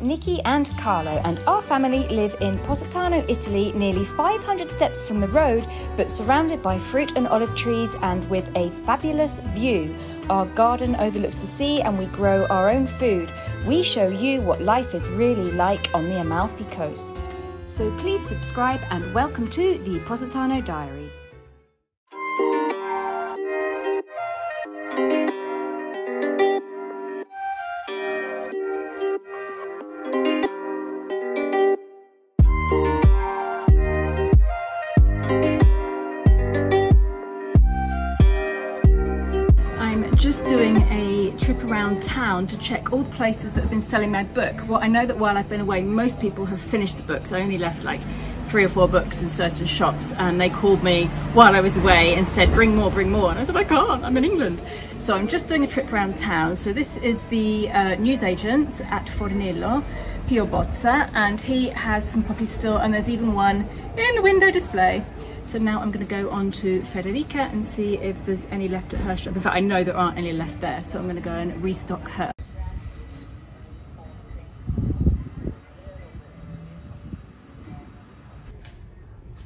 Nikki and Carlo and our family live in Positano, Italy, nearly 500 steps from the road, but surrounded by fruit and olive trees and with a fabulous view. Our garden overlooks the sea and we grow our own food. We show you what life is really like on the Amalfi Coast. So please subscribe and welcome to the Positano Diaries. Just doing a trip around town to check all the places that have been selling my book. Well, I know that while I've been away, most people have finished the books. I only left like 3 or 4 books in certain shops, and they called me while I was away and said, bring more, and I said, I can't, I'm in England. So I'm just doing a trip around town. So this is the newsagent at Fornillo, Pio Bozza, and he has some copies still, and there's even one in the window display. So now I'm going to go on to Federica and see if there's any left at her shop. In fact, I know there aren't any left there, so I'm going to go and restock her.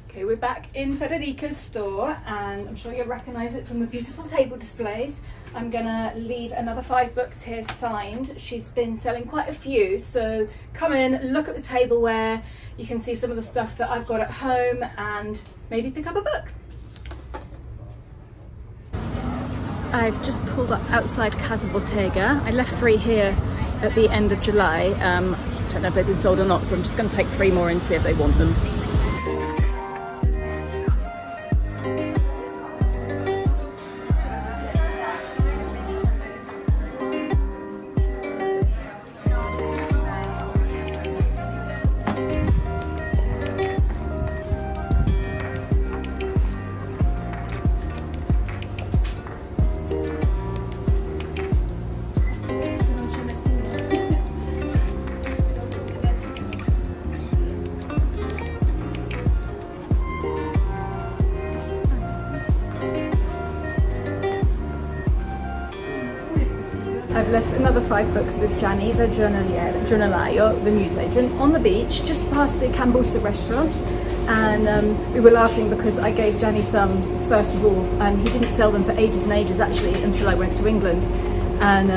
Okay, we're back in Federica's store, and I'm sure you'll recognise it from the beautiful table displays. I'm going to leave another 5 books here signed. She's been selling quite a few, so come in, look at the tableware. You can see some of the stuff that I've got at home and maybe pick up a book. I've just pulled up outside Casa Bottega. I left 3 here at the end of July. I don't know if they've been sold or not, so I'm just going to take 3 more and see if they want them. I've left another 5 books with Gianni, the giornalaio, the newsagent, on the beach, just past the Cambusa restaurant. And we were laughing because I gave Gianni some first of all, and he didn't sell them for ages and ages actually until I went to England. And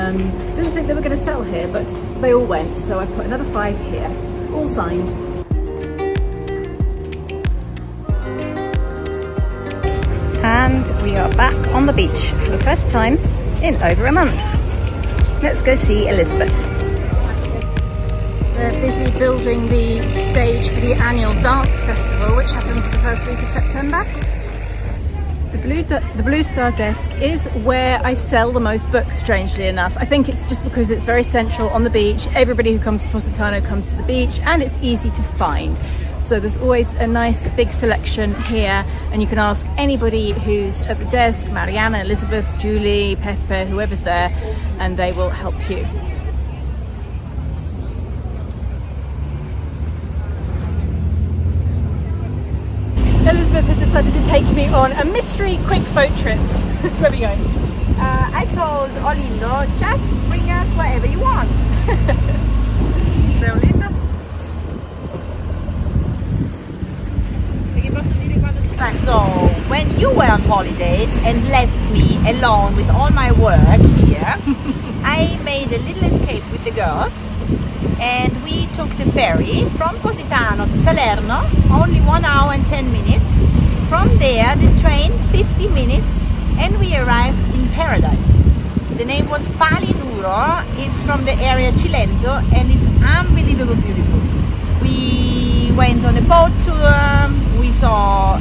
didn't think they were going to sell here, but they all went. So I put another 5 here, all signed. And we are back on the beach for the first time in over a month. Let's go see Elizabeth. They're busy building the stage for the annual dance festival, which happens the first week of September. The Blue Star desk is where I sell the most books, strangely enough. I think it's just because it's very central on the beach. Everybody who comes to Positano comes to the beach, and it's easy to find. So there's always a nice big selection here, and you can ask anybody who's at the desk, Mariana, Elizabeth, Julie, Pepe, whoever's there, and they will help you. Elizabeth has decided to take me on a mystery quick boat trip. Where are we going? I told Olindo, just bring us wherever you want. Olindo? So, when you were on holidays and left me alone with all my work here, I made a little escape with the girls, and we took the ferry from Positano to Salerno, only 1 hour and 10 minutes. From there, the train 50 minutes, and we arrived in paradise. The name was Palinuro. It's from the area Cilento, and it's unbelievably beautiful. We went on a boat tour. We saw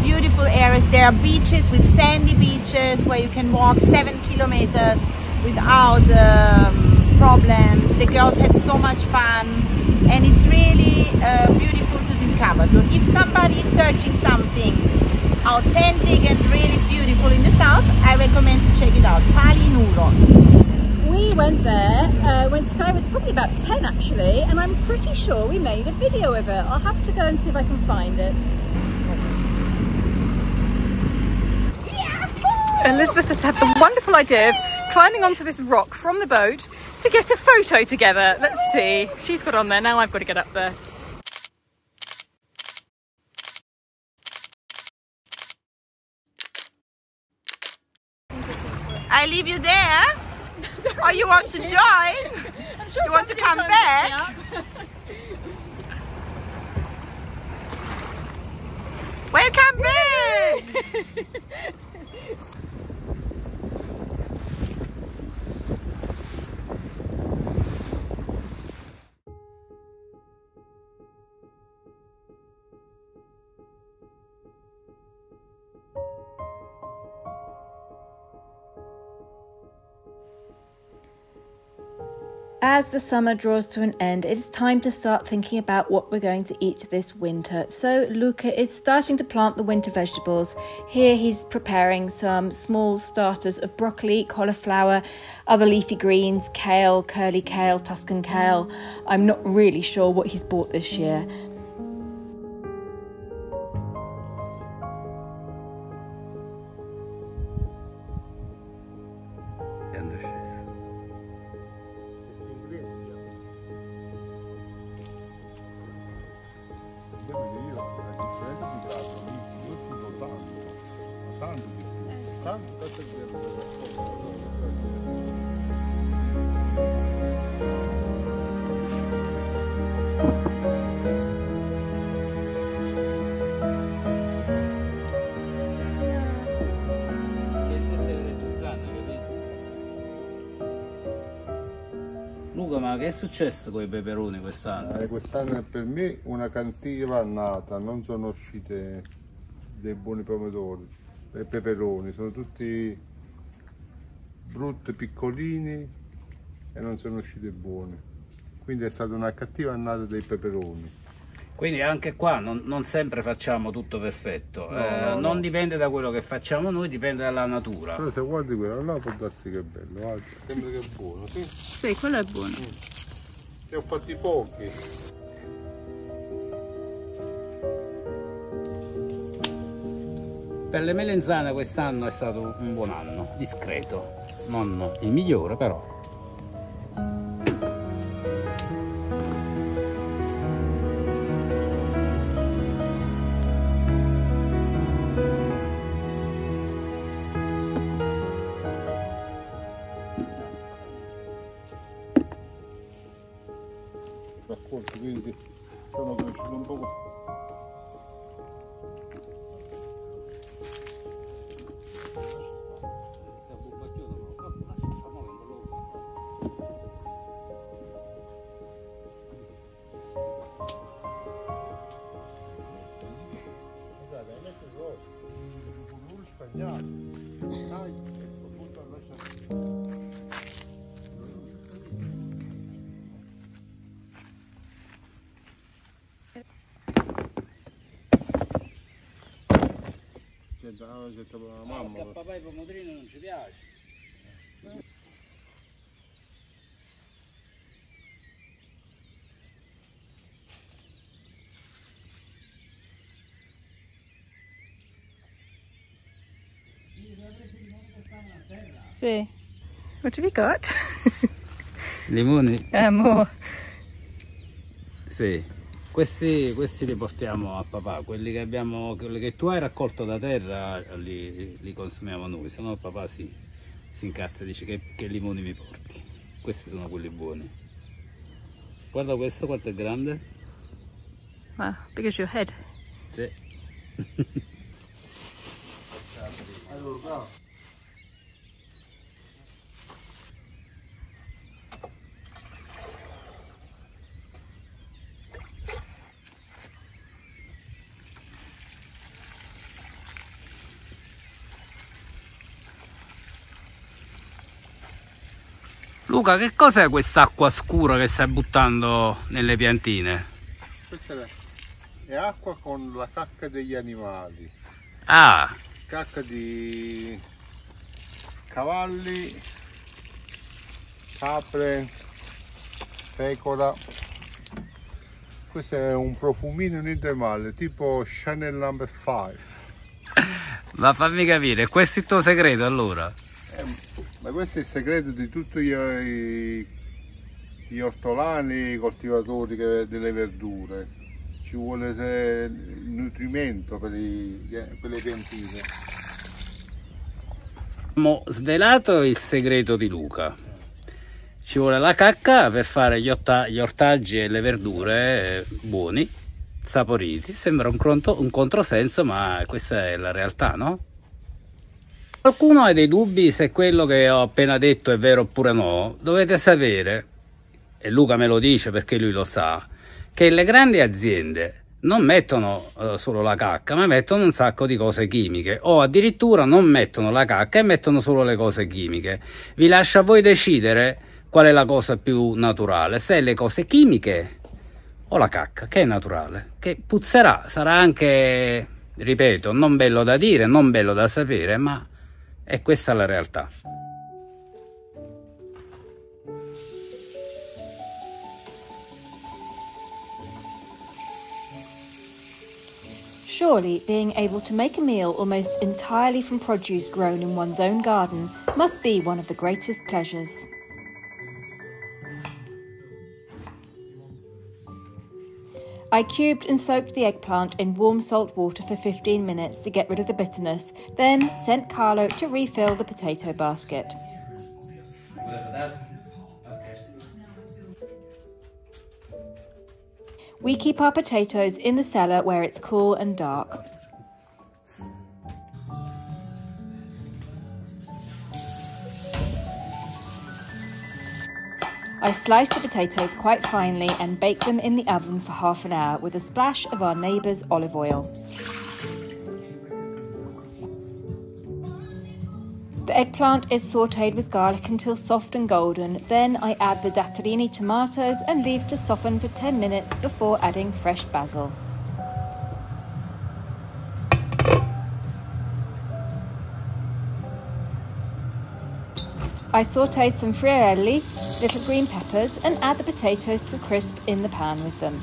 beautiful areas. There are beaches with sandy beaches where you can walk 7 kilometers without problems. The girls had so much fun, and it's really beautiful to discover. So if somebody is searching something authentic and really beautiful in the south, I recommend to check it out. Palinuro. We went there when Sky was probably about 10 actually, and I'm pretty sure we made a video of it. I'll have to go and see if I can find it. Elizabeth has had the wonderful idea of climbing onto this rock from the boat to get a photo together. Let's see. She's got on there, now I've got to get up there. I leave you there? Or you want to join? Sure you want to come back? Welcome back! As the summer draws to an end, it is time to start thinking about what we're going to eat this winter. So Luca is starting to plant the winter vegetables. Here he's preparing some small starters of broccoli, cauliflower, other leafy greens, kale, curly kale, Tuscan kale. I'm not really sure what he's bought this year. Luca, ma che è successo con i peperoni quest'anno? Quest'anno è per me una cattiva annata, non sono uscite dei buoni pomodori e peperoni, sono tutti brutti, piccolini e non sono usciti buoni, quindi è stata una cattiva annata dei peperoni. Quindi anche qua non sempre facciamo tutto perfetto, non no. Dipende da quello che facciamo noi, dipende dalla natura. Però se guardi quello là può darsi che è bello, guarda. Sembra che è buono, sì? Sì, quello è buono. Ne ho fatti pochi. Per le melenzane quest'anno è stato un buon anno, discreto, non il migliore però. Raccolti, quindi sono cresciuti un poco. Guardate, hai messo il rosso, i spagnati, dai, ecco, appunto a lasciare. Mamma, a papà i pomodorini non ci piace. Sì. What have you got? Limoni? More. Sì. Questi li portiamo a papà, quelli che tu hai raccolto da terra li consumiamo noi, se no papà si incazza e dice che limoni mi porti. Questi sono quelli buoni. Guarda questo quanto è grande. Wow, big as your head. Sì. Luca, che cos'è quest'acqua scura che stai buttando nelle piantine? Questa è acqua con la cacca degli animali. Ah! Cacca di cavalli, capre, pecora. Questo è un profumino niente male, tipo Chanel No. 5. Ma fammi capire, questo è il tuo segreto allora? Ma questo è il segreto di tutti gli ortolani, i coltivatori delle verdure. Ci vuole il nutrimento per le piantine. Abbiamo svelato il segreto di Luca. Ci vuole la cacca per fare gli ortaggi e le verdure buoni, saporiti. Sembra un controsenso, ma questa è la realtà, no? Qualcuno ha dei dubbi se quello che ho appena detto è vero oppure no? Dovete sapere, e Luca me lo dice perché lui lo sa, che le grandi aziende non mettono solo la cacca, ma mettono un sacco di cose chimiche, o addirittura non mettono la cacca e mettono solo le cose chimiche. Vi lascio a voi decidere qual è la cosa più naturale, se le cose chimiche o la cacca, che è naturale, che puzzerà, sarà anche, ripeto, non bello da dire, non bello da sapere, ma è questa la realtà. Surely being able to make a meal almost entirely from produce grown in one's own garden must be one of the greatest pleasures. I cubed and soaked the eggplant in warm salt water for 15 minutes to get rid of the bitterness, then sent Carlo to refill the potato basket. We keep our potatoes in the cellar where it's cool and dark. I slice the potatoes quite finely and bake them in the oven for half an hour with a splash of our neighbour's olive oil. The eggplant is sautéed with garlic until soft and golden, then I add the datterini tomatoes and leave to soften for 10 minutes before adding fresh basil. I sauté some friarelli, little green peppers, and add the potatoes to crisp in the pan with them.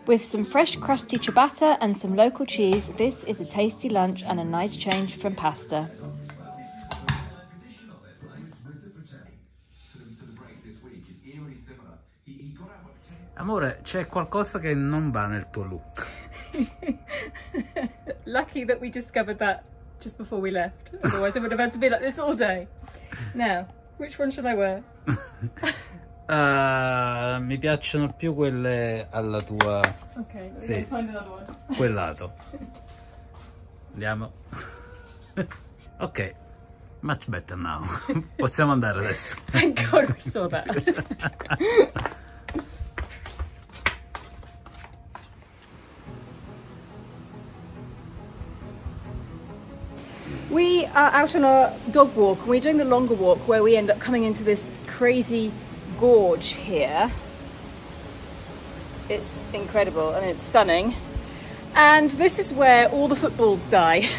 With some fresh crusty ciabatta and some local cheese, this is a tasty lunch and a nice change from pasta. Amore, c'è qualcosa che non va nel tuo look. Lucky that we discovered that just before we left, otherwise I would have had to be like this all day. Now, which one should I wear? Mi piacciono più quelle alla tua... Ok, we're sì, going to find another one. quel lato. Andiamo. Ok, much better now. Possiamo andare adesso. Thank God we saw that. We are out on our dog walk and we're doing the longer walk where we end up coming into this crazy gorge here. It's incredible and it's stunning. And this is where all the footballs die.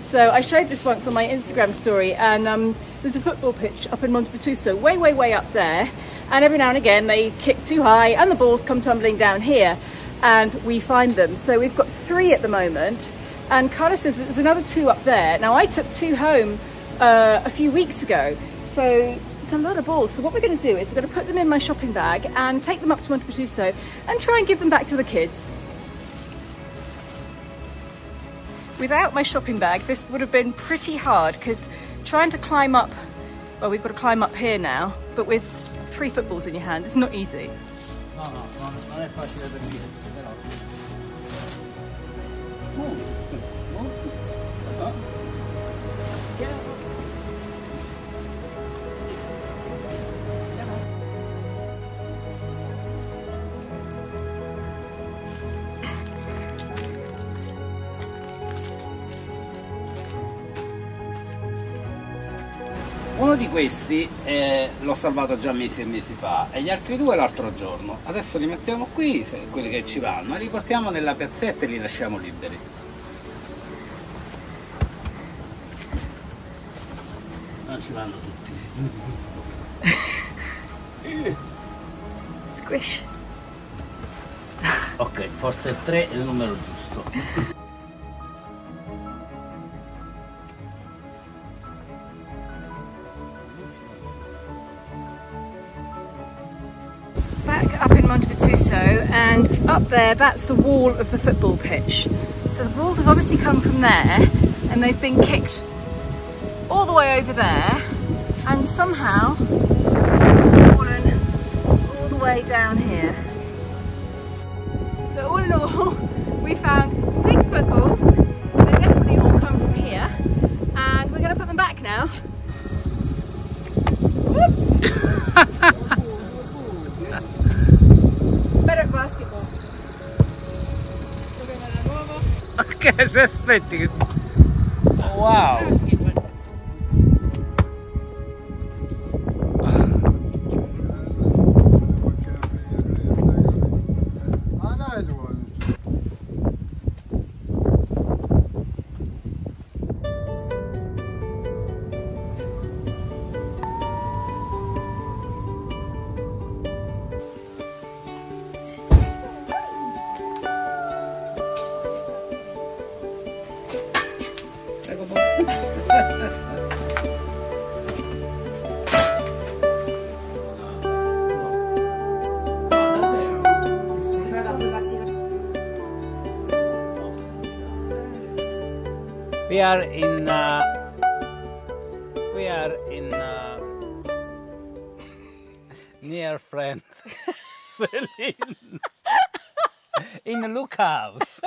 So I showed this once on my Instagram story, and there's a football pitch up in Monte Petuso, way up there. And every now and again they kick too high and the balls come tumbling down here and we find them. So we've got 3 at the moment. And Carla says that there's another 2 up there. Now I took 2 home a few weeks ago, so it's a lot of balls. So what we're going to do is we're going to put them in my shopping bag and take them up to Monte Petuso and try and give them back to the kids. Without my shopping bag, this would have been pretty hard because trying to climb up, well, we've got to climb up here now, but with 3 footballs in your hand, it's not easy. No, non è facile per me, però. Uno di questi l'ho salvato già mesi e mesi fa e gli altri 2 l'altro giorno. Adesso li mettiamo qui, quelli che ci vanno, e li portiamo nella piazzetta e li lasciamo liberi. Non ci vanno tutti. Squish. Ok, forse 3 è il numero giusto. Montepettuso, and up there, that's the wall of the football pitch. So the balls have obviously come from there, and they've been kicked all the way over there, and somehow fallen all the way down here. So all in all, we found 6 footballs. They definitely all come from here, and we're going to put them back now. Better at basketball. Che se aspetti? Wow! We are in near friend Celine in the Look house.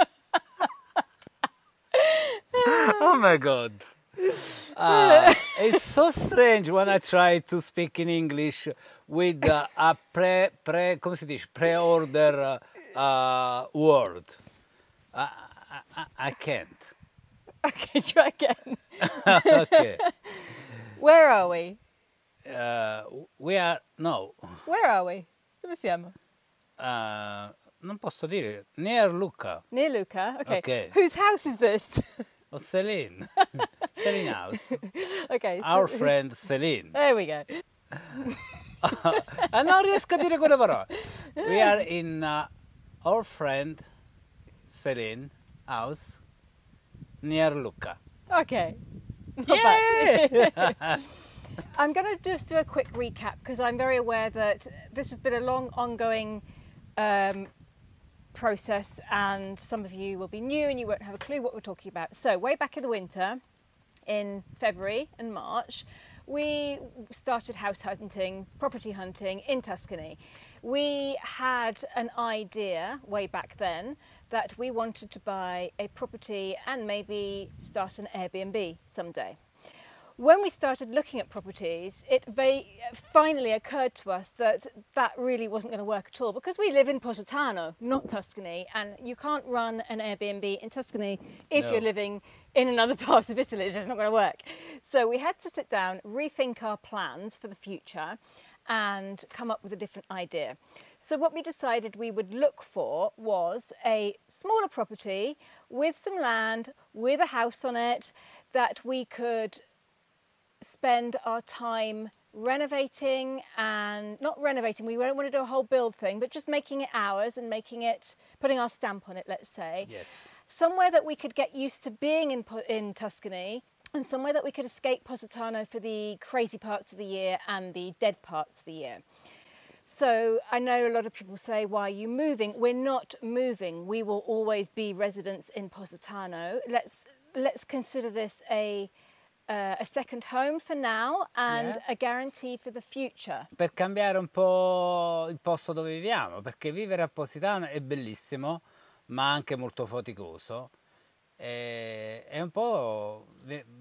Oh my god. It's so strange when I try to speak in English with a come si dice, pre-order word. I can't. Okay, try again. Okay. Where are we? We are, no. Where are we? Dove siamo? Non posso dire. Near Lucca. Near Lucca? Okay. Okay. Whose house is this? Oh, Celine. Celine house. Okay. Our friend Celine. There we go. Non riesco a dire quelle parole. We are in our friend Celine house near Lucca. Okay. Yeah! I'm going to just do a quick recap because I'm very aware that this has been a long ongoing process, and some of you will be new and you won't have a clue what we're talking about. So way back in the winter, in February and March, we started house hunting, property hunting in Tuscany. We had an idea way back then that we wanted to buy a property and maybe start an Airbnb someday. When we started looking at properties, it finally occurred to us that that really wasn't going to work at all, because we live in Positano, not Tuscany, and you can't run an Airbnb in Tuscany if you're living in another part of Italy. It's just not going to work. So we had to sit down, rethink our plans for the future, and come up with a different idea. So what we decided we would look for was a smaller property with some land, with a house on it, that we could spend our time renovating, and not renovating, we don't want to do a whole build thing, but just making it ours and putting our stamp on it, let's say. Yes. Somewhere that we could get used to being in Tuscany, and somewhere that we could escape Positano for the crazy parts of the year and the dead parts of the year. So I know a lot of people say, why are you moving? We're not moving. We will always be residents in Positano. Let's consider this a second home for now and a guarantee for the future. Per cambiare un po' il posto dove viviamo, perché vivere a Positano è bellissimo, ma anche molto faticoso. E un po'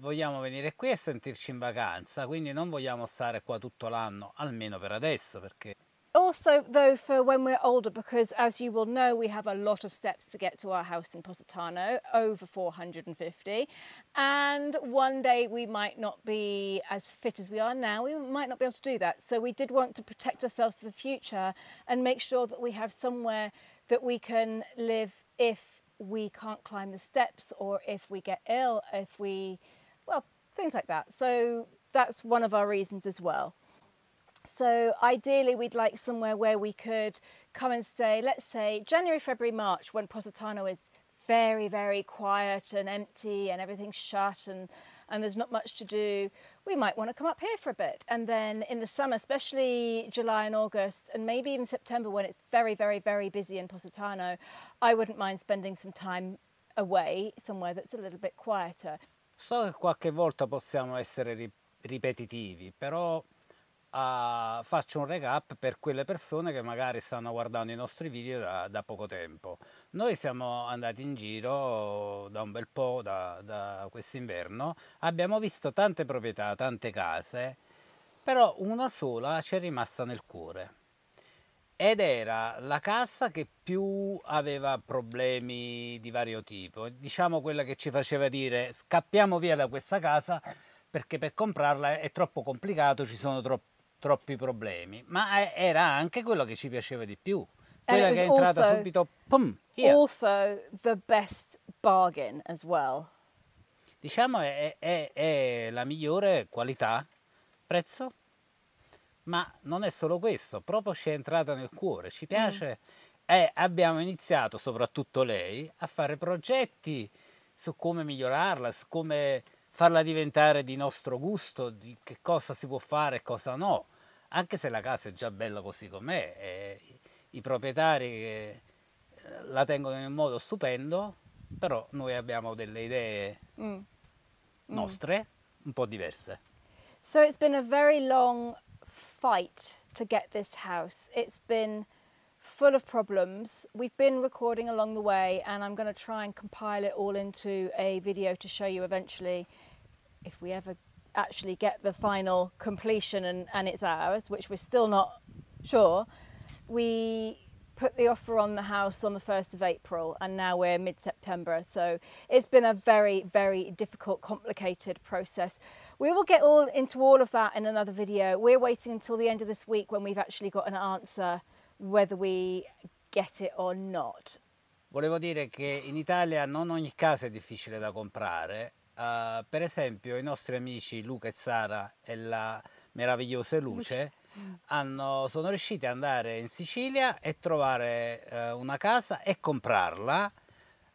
vogliamo venire qui e sentirci in vacanza, quindi non vogliamo stare qua tutto l'anno, almeno per adesso, perché... Also, though, for when we're older, because as you will know, we have a lot of steps to get to our house in Positano, over 450, and one day we might not be as fit as we are now. We might not be able to do that. So we did want to protect ourselves for the future and make sure that we have somewhere that we can live if we can't climb the steps, or if we get ill, well, things like that. So that's one of our reasons as well. So ideally we'd like somewhere where we could come and stay, let's say January, February, March, when Positano is very, very quiet and empty and everything's shut and there's not much to do, we might want to come up here for a bit. And then in the summer, especially July and August, and maybe even September when it's very, very, very busy in Positano, I wouldn't mind spending some time away, somewhere that's a little bit quieter. So che qualche volta possiamo essere ripetitivi, però faccio un recap per quelle persone che magari stanno guardando i nostri video da poco tempo. Noi siamo andati in giro da un bel po', da quest'inverno, abbiamo visto tante proprietà, tante case, però una sola ci è rimasta nel cuore. Ed era la casa che più aveva problemi di vario tipo, diciamo quella che ci faceva dire scappiamo via da questa casa perché per comprarla è troppo complicato, ci sono troppi problemi, ma era anche quello che ci piaceva di più, quella che è entrata subito, pum, via. Also the best bargain as well. Diciamo è la migliore qualità, prezzo. Ma non è solo questo, proprio ci è entrata nel cuore, ci piace e abbiamo iniziato, soprattutto lei, a fare progetti su come migliorarla, su come farla diventare di nostro gusto, di che cosa si può fare e cosa no, anche se la casa è già bella così com'è, i proprietari la tengono in un modo stupendo, però noi abbiamo delle idee nostre un po' diverse. So it's been a very long fight to get this house. It's been full of problems. We've been recording along the way and I'm going to try and compile it all into a video to show you eventually, if we ever actually get the final completion and it's ours, which we're still not sure. We put the offer on the house on the 1st of April and now we're mid-September, so it's been a very, very difficult, complicated process. We will get into all of that in another video. We're waiting until the end of this week when we've actually got an answer whether we get it or not. Volevo dire che in Italia non ogni casa è difficile da comprare. Per esempio i nostri amici Luca e Sara e la meravigliosa Luce sono riusciti ad andare in Sicilia e trovare una casa e comprarla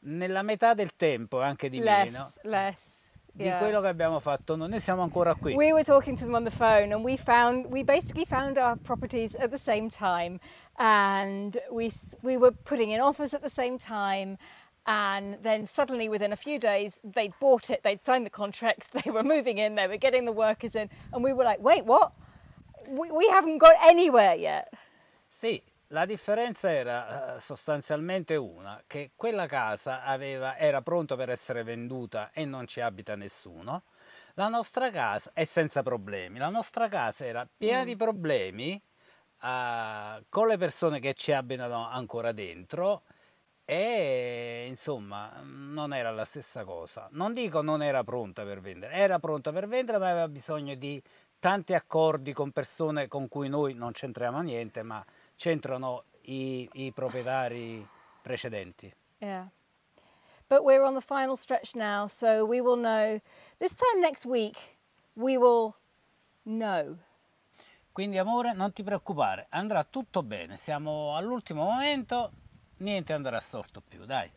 nella metà del tempo, anche di meno di quello che abbiamo fatto noi. Noi siamo ancora qui. We were talking to them on the phone and we basically found our properties at the same time and we were putting in offers at the same time. And then suddenly within a few days they'd bought it, they'd signed the contracts, they were moving in, they were getting the workers in, and we were like, wait, what? We haven't got anywhere yet. Sì, la differenza era sostanzialmente una, che quella casa era pronta per essere venduta e non ci abita nessuno. La nostra casa è senza problemi, la nostra casa era piena di problemi con le persone che ci abitano ancora dentro. E insomma non era la stessa cosa, non dico non era pronta per vendere, era pronta per vendere ma aveva bisogno di tanti accordi con persone con cui noi non c'entriamo niente, ma c'entrano i proprietari precedenti. Yeah, but we're on the final stretch now, so we will know this time next week, we will know. Quindi amore, non ti preoccupare, andrà tutto bene, siamo all'ultimo momento. Niente andrà storto più, dai.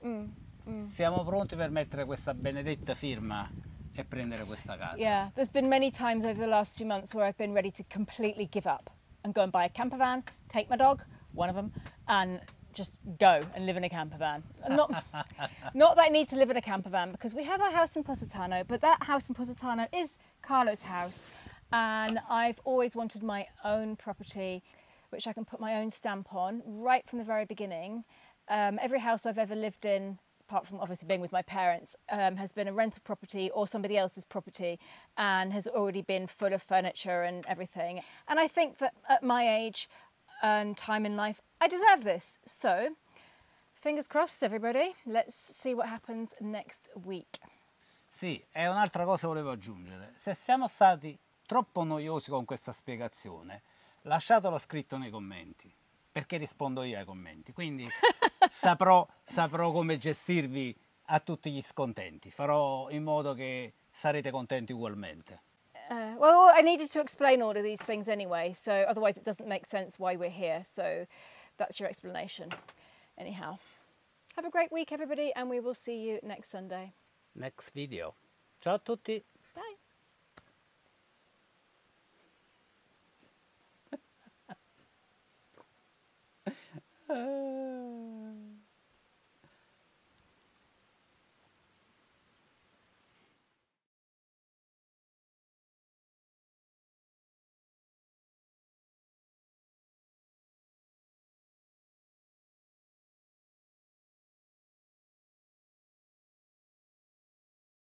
Siamo pronti per mettere questa benedetta firma e prendere questa casa. Yeah, there's been many times over the last 2 months where I've been ready to completely give up and go and buy a camper van, take my dog, one of them, and just go and live in a camper van. Not that I need to live in a camper van because we have our house in Positano, but that house in Positano is Carlo's house and I've always wanted my own property which I can put my own stamp on right from the very beginning. Every house I've ever lived in, apart from obviously being with my parents, has been a rental property or somebody else's property and has already been full of furniture and everything. And I think that at my age and time in life, I deserve this. So, fingers crossed everybody, let's see what happens next week. Sì, e un'altra cosa volevo aggiungere. Se siamo stati troppo noiosi con questa spiegazione, lasciatelo scritto nei commenti, perché rispondo io ai commenti, quindi saprò come gestirvi a tutti gli scontenti, farò in modo che sarete contenti ugualmente. Well, I needed to explain all of these things anyway, so otherwise it doesn't make sense why we're here, so that's your explanation. Anyhow, Have a great week, everybody, and we will see you next Sunday. Next video. Ciao a tutti. Bye.